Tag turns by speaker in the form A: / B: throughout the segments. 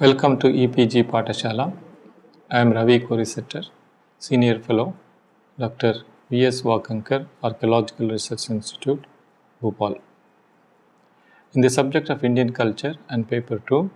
A: Welcome to EPG Pathashala. I am Ravi Korisetter, Senior Fellow, Dr. V.S. Wakankar, Archaeological Research Institute, Bhopal. In the subject of Indian culture and paper 2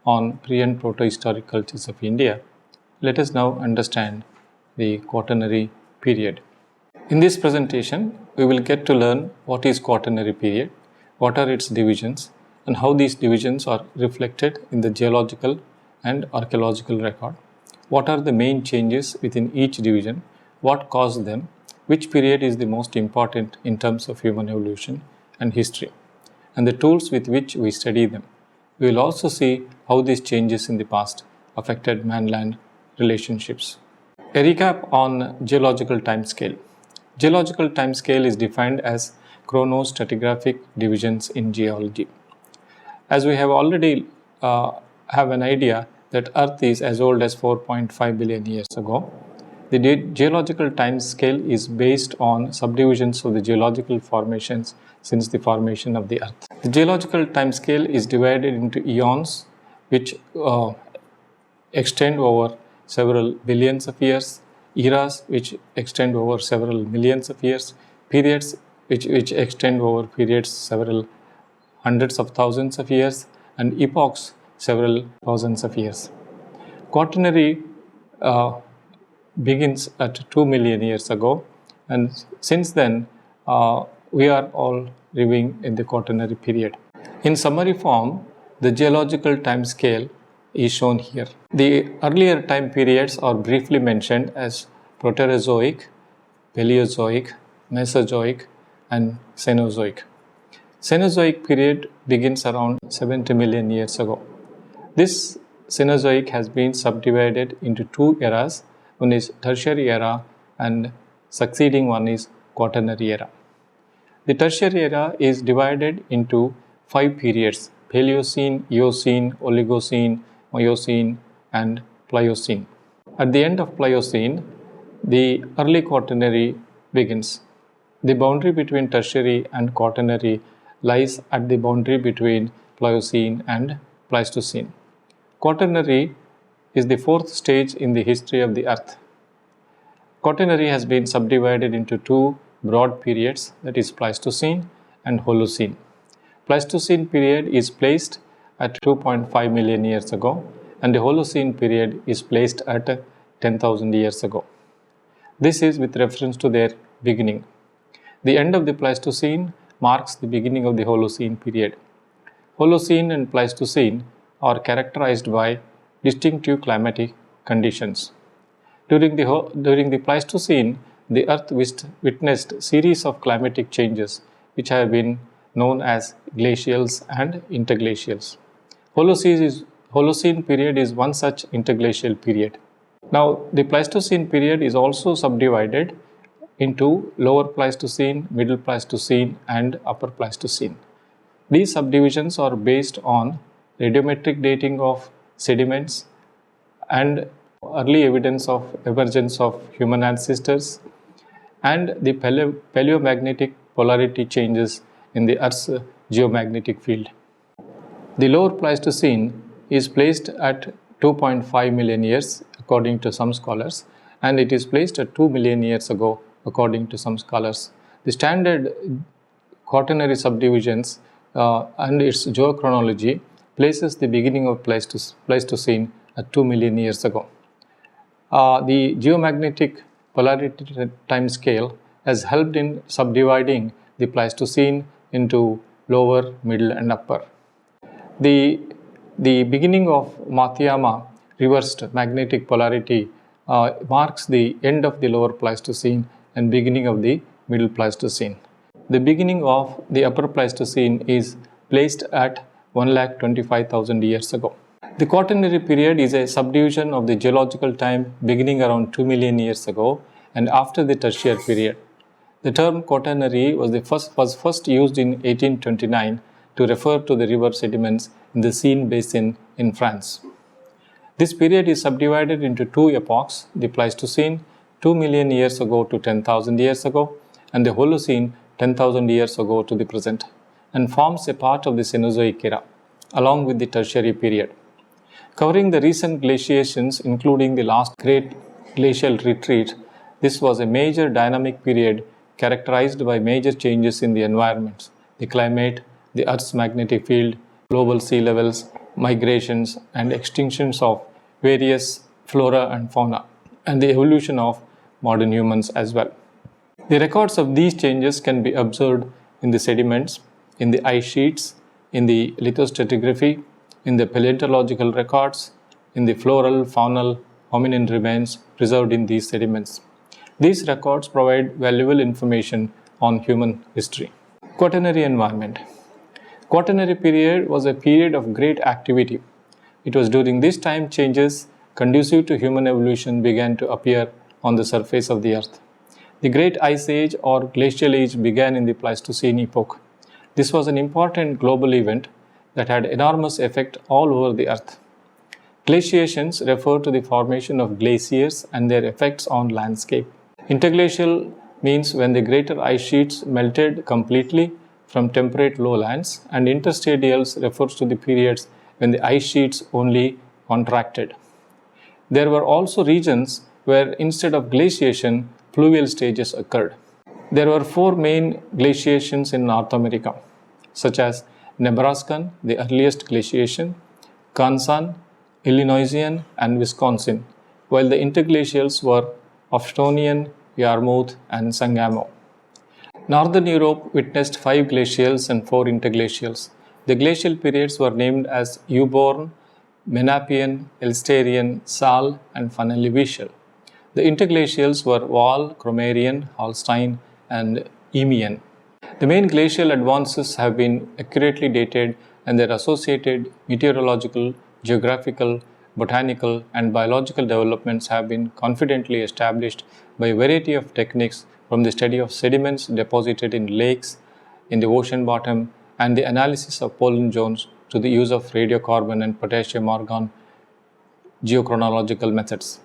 A: on pre and proto-historic cultures of India, let us now understand the Quaternary period. In this presentation, we will get to learn what is Quaternary period, what are its divisions, and how these divisions are reflected in the geological and archaeological record. What are the main changes within each division, what caused them, which period is the most important in terms of human evolution and history, and the tools with which we study them. We will also see how these changes in the past affected man-land relationships. A recap on geological timescale. Geological timescale is defined as chronostratigraphic divisions in geology. As we have already have an idea that Earth is as old as 4.5 billion years ago, the geological time scale is based on subdivisions of the geological formations since the formation of the Earth. The geological time scale is divided into eons, which extend over several billions of years, eras which extend over several millions of years, periods which extend over periods several hundreds of thousands of years, and epochs several thousands of years. Quaternary begins at 2 million years ago, and since then we are all living in the Quaternary period. In summary form, the geological time scale is shown here. The earlier time periods are briefly mentioned as Proterozoic, Paleozoic, Mesozoic, and Cenozoic. Cenozoic period begins around 70 million years ago. This Cenozoic has been subdivided into two eras. One is Tertiary era and succeeding one is Quaternary era. The Tertiary era is divided into 5 periods: Paleocene, Eocene, Oligocene, Miocene, and Pliocene. At the end of Pliocene, the early Quaternary begins. The boundary between Tertiary and Quaternary lies at the boundary between Pliocene and Pleistocene. Quaternary is the fourth stage in the history of the Earth. Quaternary has been subdivided into two broad periods, that is Pleistocene and Holocene. Pleistocene period is placed at 2.5 million years ago, and the Holocene period is placed at 10,000 years ago. This is with reference to their beginning. The end of the Pleistocene marks the beginning of the Holocene period. Holocene and Pleistocene are characterized by distinctive climatic conditions. During the Pleistocene, the Earth witnessed series of climatic changes which have been known as glacials and interglacials. Holocene period is one such interglacial period. Now, the Pleistocene period is also subdivided into Lower Pleistocene, Middle Pleistocene, and Upper Pleistocene. These subdivisions are based on radiometric dating of sediments and early evidence of emergence of human ancestors and the paleomagnetic polarity changes in the Earth's geomagnetic field. The Lower Pleistocene is placed at 2.5 million years according to some scholars, and it is placed at 2 million years ago according to some scholars. The standard Quaternary subdivisions and its geochronology places the beginning of Pleistocene at 2 million years ago. The geomagnetic polarity time scale has helped in subdividing the Pleistocene into lower, middle, and upper. The beginning of Matayama reversed magnetic polarity marks the end of the Lower Pleistocene and beginning of the Middle Pleistocene. The beginning of the Upper Pleistocene is placed at 1,25,000 years ago. The Quaternary period is a subdivision of the geological time beginning around 2 million years ago and after the Tertiary period. The term Quaternary was first used in 1829 to refer to the river sediments in the Seine basin in France. This period is subdivided into two epochs, the Pleistocene 2 million years ago to 10,000 years ago, and the Holocene 10,000 years ago to the present, and forms a part of the Cenozoic era, along with the Tertiary period. Covering the recent glaciations, including the last great glacial retreat, this was a major dynamic period characterized by major changes in the environment, the climate, the Earth's magnetic field, global sea levels, migrations, and extinctions of various flora and fauna, and the evolution of modern humans as well. The records of these changes can be observed in the sediments, in the ice sheets, in the lithostratigraphy, in the paleontological records, in the floral, faunal, hominin remains preserved in these sediments. These records provide valuable information on human history. Quaternary environment. Quaternary period was a period of great activity. It was during this time changes conducive to human evolution began to appear on the surface of the earth. The Great Ice Age or Glacial Age began in the Pleistocene epoch. This was an important global event that had enormous effect all over the earth. Glaciations refer to the formation of glaciers and their effects on landscape. Interglacial means when the greater ice sheets melted completely from temperate lowlands, and interstadials refers to the periods when the ice sheets only contracted. There were also regions where instead of glaciation, fluvial stages occurred. There were four main glaciations in North America, such as Nebraskan, the earliest glaciation, Kansan, Illinoisian, and Wisconsin, while the interglacials were Oftonian, Yarmouth, and Sangamo. Northern Europe witnessed 5 glacials and 4 interglacials. The glacial periods were named as Eubourne, Menappian, Elsterian, Saal, and Fanelivitial. The interglacials were Wall, Cromerian, Holstein, and Eemian. The main glacial advances have been accurately dated, and their associated meteorological, geographical, botanical, and biological developments have been confidently established by a variety of techniques, from the study of sediments deposited in lakes, in the ocean bottom, and the analysis of pollen zones to the use of radiocarbon and potassium argon geochronological methods.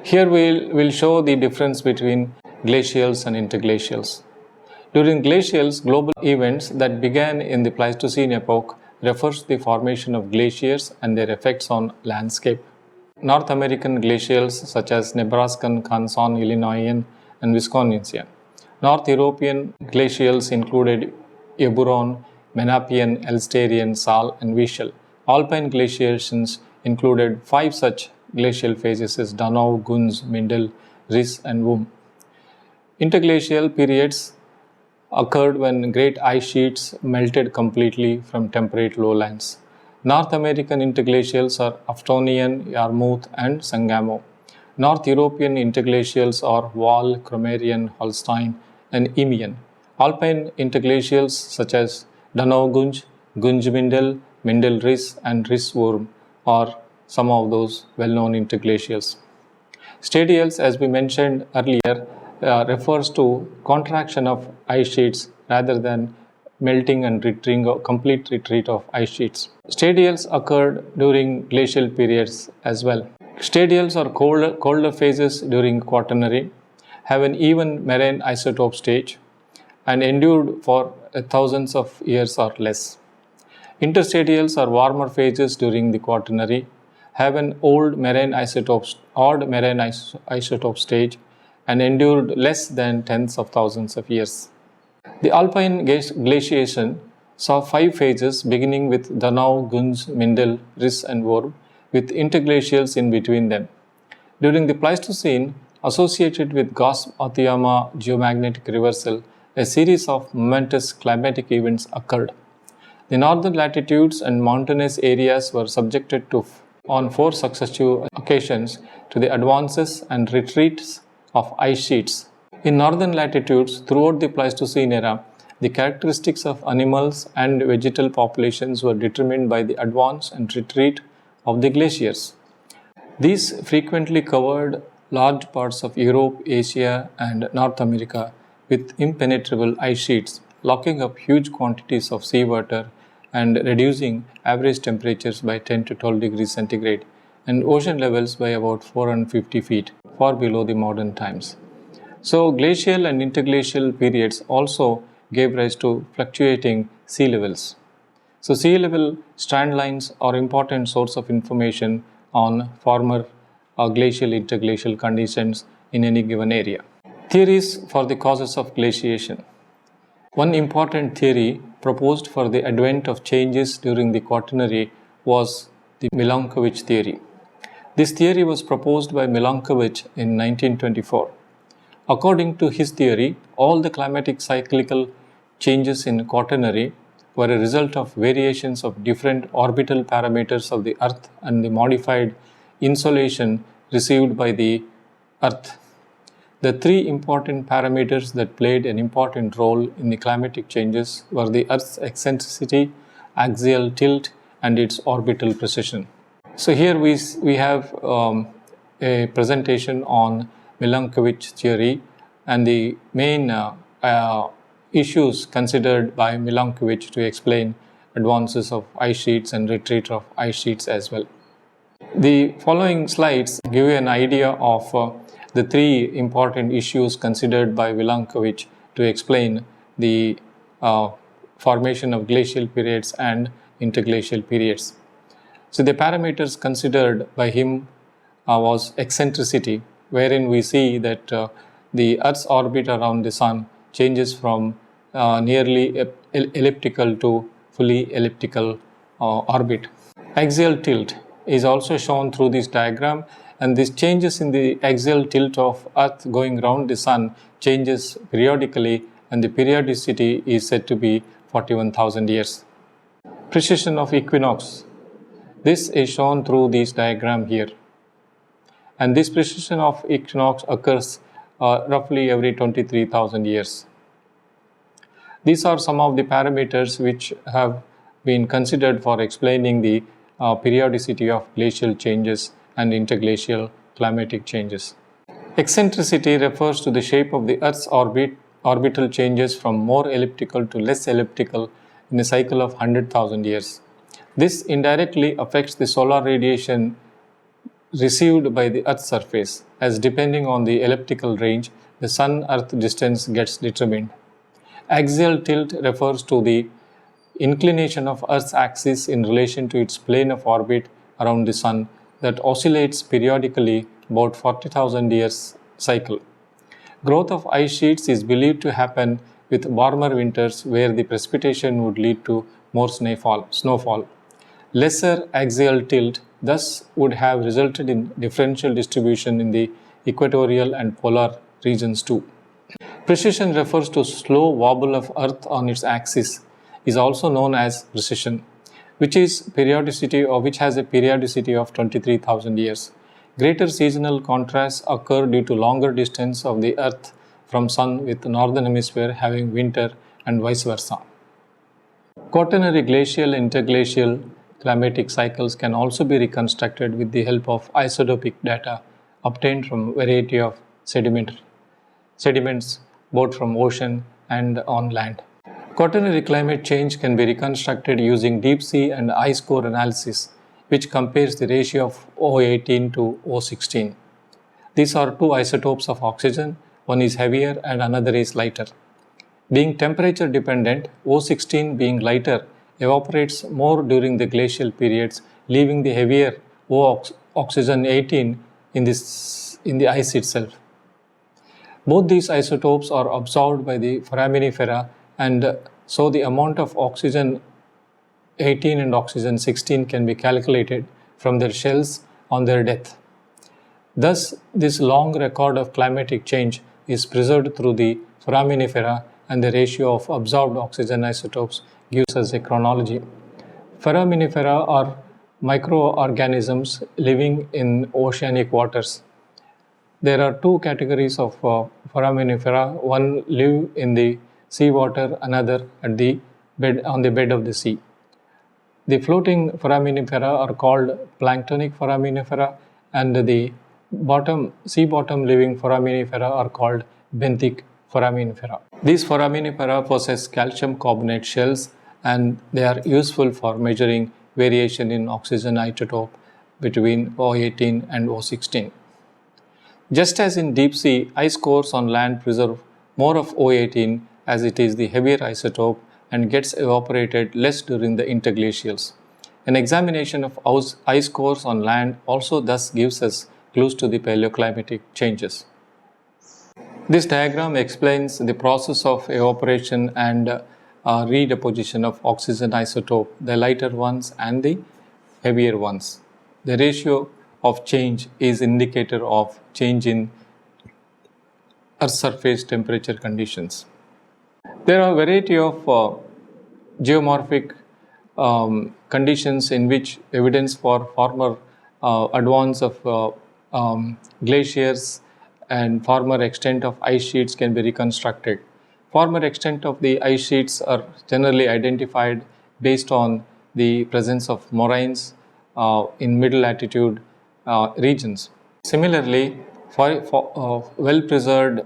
A: Here we will show the difference between glacials and interglacials. During glacials, global events that began in the Pleistocene epoch refers to the formation of glaciers and their effects on landscape. North American glacials such as Nebraskan, Kansan, Illinoisian, and Wisconsin. North European glacials included Eburon, Menappian, Elsterian, Saal, and Wiesel. Alpine glaciations included 5 such glacial phases as Donau, Gunz, Mindel, Riss, and Wurm. Interglacial periods occurred when great ice sheets melted completely from temperate lowlands. North American interglacials are Oftonian, Yarmouth, and Sangamo. North European interglacials are Wall, Cromerian, Holstein, and Eemian. Alpine interglacials such as Donau-Gunz, Gunz-Mindel, Mindel-Riss, and Riss-Wurm are some of those well-known interglacials. Stadials, as we mentioned earlier, refers to contraction of ice sheets rather than melting and retreating or complete retreat of ice sheets. Stadials occurred during glacial periods as well. Stadials are colder phases during Quaternary, have an even marine isotope stage, and endured for thousands of years or less. Interstadials are warmer phases during the Quaternary, have an odd marine isotope stage, and endured less than tens of thousands of years. The Alpine glaciation saw 5 phases beginning with Donau, Gunz, Mindel, Riss, and Wurm, with interglacials in between them. During the Pleistocene, associated with Gauss-Aoyama geomagnetic reversal, a series of momentous climatic events occurred. The northern latitudes and mountainous areas were subjected to, on 4 successive occasions, to the advances and retreats of ice sheets. In northern latitudes, throughout the Pleistocene era, the characteristics of animals and vegetal populations were determined by the advance and retreat of the glaciers. These frequently covered large parts of Europe, Asia, and North America with impenetrable ice sheets, locking up huge quantities of seawater and reducing average temperatures by 10 to 12 degrees centigrade and ocean levels by about 450 feet, far below the modern times. So, glacial and interglacial periods also gave rise to fluctuating sea levels. So, sea level strand lines are important source of information on former glacial interglacial conditions in any given area. Theories for the causes of glaciation. One important theory proposed for the advent of changes during the Quaternary was the Milankovitch theory. This theory was proposed by Milankovitch in 1924. According to his theory, all the climatic cyclical changes in Quaternary were a result of variations of different orbital parameters of the Earth and the modified insolation received by the Earth. The three important parameters that played an important role in the climatic changes were the Earth's eccentricity, axial tilt, and its orbital precession. So here we have a presentation on Milankovitch theory and the main issues considered by Milankovitch to explain advances of ice sheets and retreat of ice sheets as well. The following slides give you an idea of the three important issues considered by Milankovitch to explain the formation of glacial periods and interglacial periods. So the parameters considered by him was eccentricity, wherein we see that the Earth's orbit around the Sun changes from nearly elliptical to fully elliptical orbit. Axial tilt is also shown through this diagram, and these changes in the axial tilt of Earth going round the Sun changes periodically, and the periodicity is said to be 41,000 years. Precession of equinox. This is shown through this diagram here. And this precession of equinox occurs roughly every 23,000 years. These are some of the parameters which have been considered for explaining the periodicity of glacial changes and interglacial climatic changes. Eccentricity refers to the shape of the Earth's orbital changes from more elliptical to less elliptical in a cycle of 100,000 years. This indirectly affects the solar radiation received by the Earth's surface, as depending on the elliptical range, the Sun-Earth distance gets determined. Axial tilt refers to the inclination of Earth's axis in relation to its plane of orbit around the Sun that oscillates periodically about 40,000 years cycle. Growth of ice sheets is believed to happen with warmer winters where the precipitation would lead to more snowfall. Lesser axial tilt thus would have resulted in differential distribution in the equatorial and polar regions too. Precession refers to slow wobble of Earth on its axis, is also known as precession, which has a periodicity of 23,000 years. Greater seasonal contrasts occur due to longer distance of the Earth from Sun, with the northern hemisphere having winter and vice versa. Quaternary glacial and interglacial climatic cycles can also be reconstructed with the help of isotopic data obtained from a variety of sediments both from ocean and on land. Quaternary climate change can be reconstructed using deep sea and ice core analysis, which compares the ratio of O18 to O16. These are two isotopes of oxygen, one is heavier and another is lighter. Being temperature dependent, O16 being lighter evaporates more during the glacial periods, leaving the heavier oxygen 18 in the ice itself. Both these isotopes are absorbed by the foraminifera, and so the amount of oxygen 18 and oxygen 16 can be calculated from their shells on their death. Thus, this long record of climatic change is preserved through the foraminifera, and the ratio of absorbed oxygen isotopes gives us a chronology. Foraminifera are microorganisms living in oceanic waters. There are two categories of foraminifera. One live in the seawater, another on the bed of the sea. The floating foraminifera are called planktonic foraminifera, and the sea bottom living foraminifera are called benthic foraminifera. These foraminifera possess calcium carbonate shells, and they are useful for measuring variation in oxygen isotope between O18 and O16. Just as in deep sea, ice cores on land preserve more of O18 as it is the heavier isotope and gets evaporated less during the interglacials. An examination of ice cores on land also thus gives us clues to the paleoclimatic changes. This diagram explains the process of evaporation and redeposition of oxygen isotope, the lighter ones and the heavier ones. The ratio of change is indicator of change in Earth's surface temperature conditions. There are a variety of geomorphic conditions in which evidence for former advance of glaciers and former extent of ice sheets can be reconstructed. Former extent of the ice sheets are generally identified based on the presence of moraines in middle latitude regions. Similarly, for well-preserved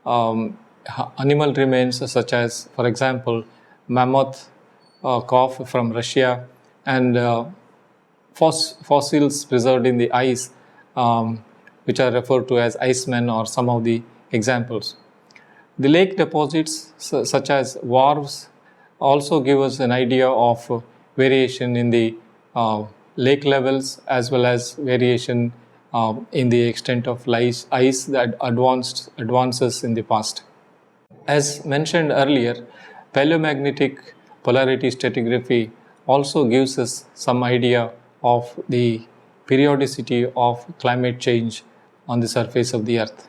A: animal remains such as, for example, mammoth calf from Russia and fossils preserved in the ice, which are referred to as icemen, or some of the examples. The lake deposits such as wharves also give us an idea of variation in the lake levels, as well as variation in the extent of ice that advances in the past. As mentioned earlier, paleomagnetic polarity stratigraphy also gives us some idea of the periodicity of climate change on the surface of the earth.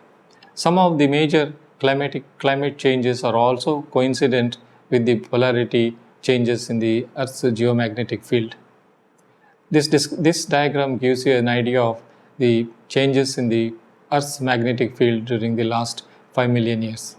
A: Some of the major climate changes are also coincident with the polarity changes in the Earth's geomagnetic field. This diagram gives you an idea of the changes in the Earth's magnetic field during the last 5 million years.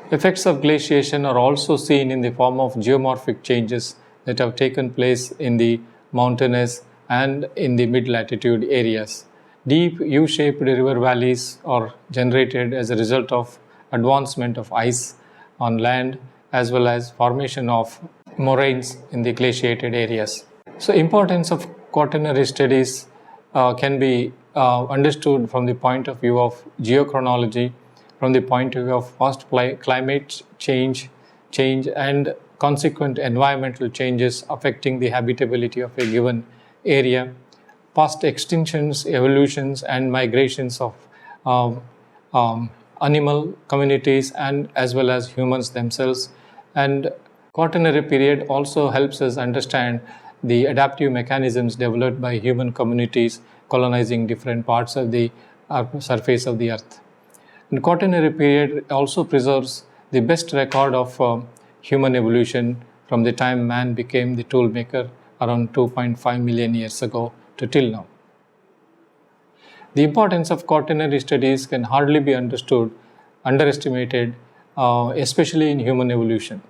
A: Effects of glaciation are also seen in the form of geomorphic changes that have taken place in the mountainous and in the mid-latitude areas. Deep U-shaped river valleys are generated as a result of advancement of ice on land, as well as formation of moraines in the glaciated areas. So, importance of quaternary studies can be understood from the point of view of geochronology, from the point of view of past climate change and consequent environmental changes affecting the habitability of a given area, past extinctions, evolutions, and migrations of animal communities and as well as humans themselves. And quaternary period also helps us understand the adaptive mechanisms developed by human communities colonizing different parts of the surface of the earth. The quaternary period also preserves the best record of human evolution from the time man became the tool maker around 2.5 million years ago to till now. The importance of quaternary studies can hardly be underestimated, especially in human evolution.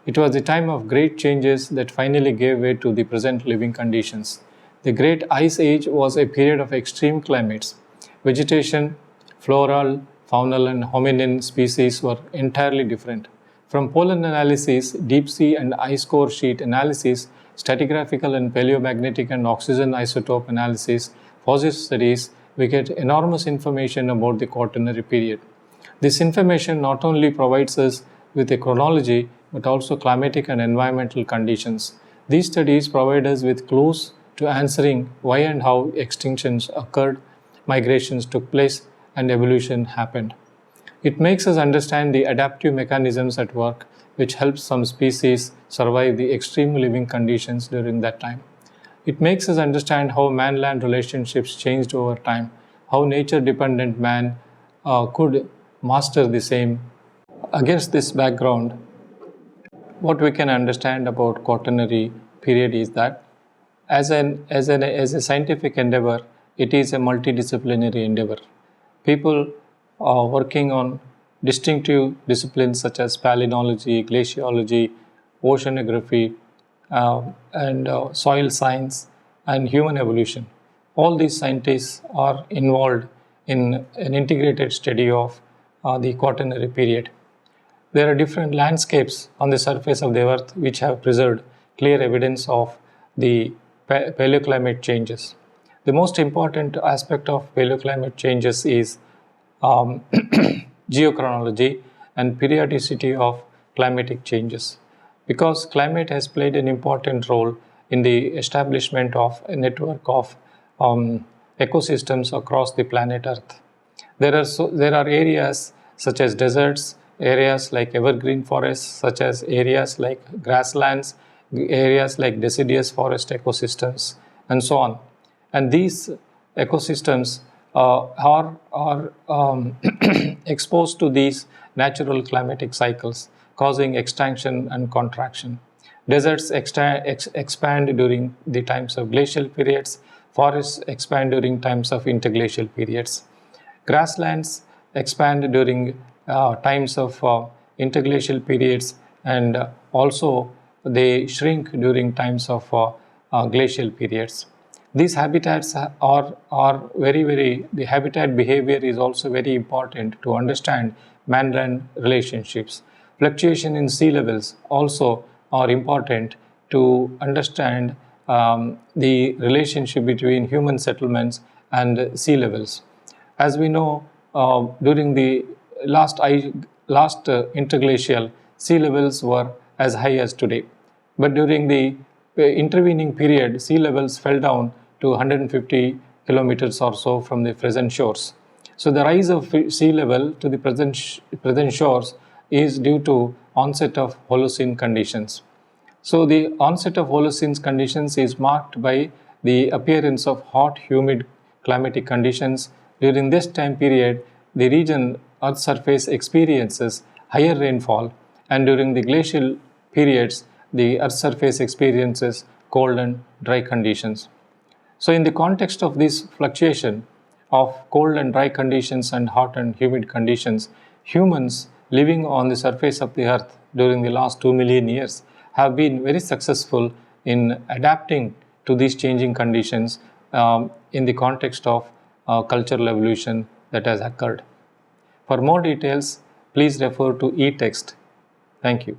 A: It was the time of great changes that finally gave way to the present living conditions. The Great Ice Age was a period of extreme climates. Vegetation, floral, faunal and hominin species were entirely different. From pollen analysis, deep sea and ice core sheet analysis, stratigraphical and paleomagnetic and oxygen isotope analysis, fossil studies, we get enormous information about the quaternary period. This information not only provides us with a chronology, but also climatic and environmental conditions. These studies provide us with clues to answering why and how extinctions occurred, migrations took place, and evolution happened. It makes us understand the adaptive mechanisms at work, which helps some species survive the extreme living conditions during that time. It makes us understand how man-land relationships changed over time, how nature-dependent man could master the same. Against this background, what we can understand about quaternary period is that as a scientific endeavor, it is a multidisciplinary endeavor. People are working on distinctive disciplines such as palynology, glaciology, oceanography, and soil science and human evolution. All these scientists are involved in an integrated study of the quaternary period. There are different landscapes on the surface of the earth which have preserved clear evidence of the paleoclimate changes. The most important aspect of paleoclimate changes is geochronology and periodicity of climatic changes. Because climate has played an important role in the establishment of a network of ecosystems across the planet Earth. There are areas such as deserts, areas like evergreen forests, such as areas like grasslands, areas like deciduous forest ecosystems, and so on. And these ecosystems are exposed to these natural climatic cycles, causing extinction and contraction. Deserts expand during the times of glacial periods, forests expand during times of interglacial periods. Grasslands expand during times of interglacial periods, and also they shrink during times of glacial periods. These habitats are the habitat behavior is also very important to understand man-land relationships. Fluctuation in sea levels also are important to understand the relationship between human settlements and sea levels. As we know, during the last interglacial, sea levels were as high as today. But during the intervening period, sea levels fell down to 150 kilometers or so from the present shores. So the rise of sea level to the present shores is due to onset of Holocene conditions. So the onset of Holocene conditions is marked by the appearance of hot, humid climatic conditions. During this time period, the region Earth's surface experiences higher rainfall, and during the glacial periods, the Earth's surface experiences cold and dry conditions. So in the context of this fluctuation of cold and dry conditions and hot and humid conditions, humans living on the surface of the Earth during the last 2 million years have been very successful in adapting to these changing conditions in the context of cultural evolution that has occurred. For more details, please refer to eText. Thank you.